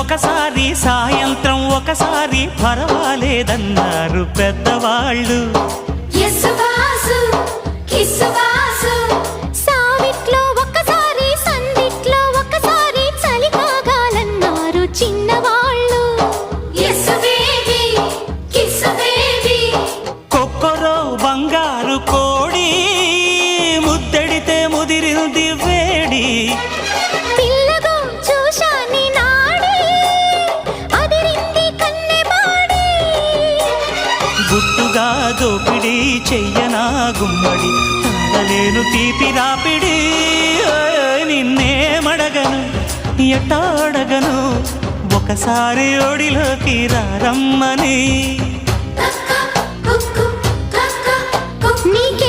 ఒకసారి సాయంత్రం ఒకసారి పర్వాలేదన్నారు పెద్దవాళ్ళు. సావిట్లో ఒకసారి సందిట్లో ఒకసారి చలి కాగాలన్నారు చిన్నవాళ్ళు. కొక్కరో బంగారు కోడి ముద్దడితే ముదిరింది వేడి. పిల్లగో చూశాని నాడి అదిరింది కన్నెమాడి. గుట్టుగా దోపిడి చెయ్యనా గుమ్మడి తాళలేను తీపి రాపిడి. నిన్నేమడగను ఎట్టాడగను ఒకసారి ఒడిలోకి రారమ్మని. నీకే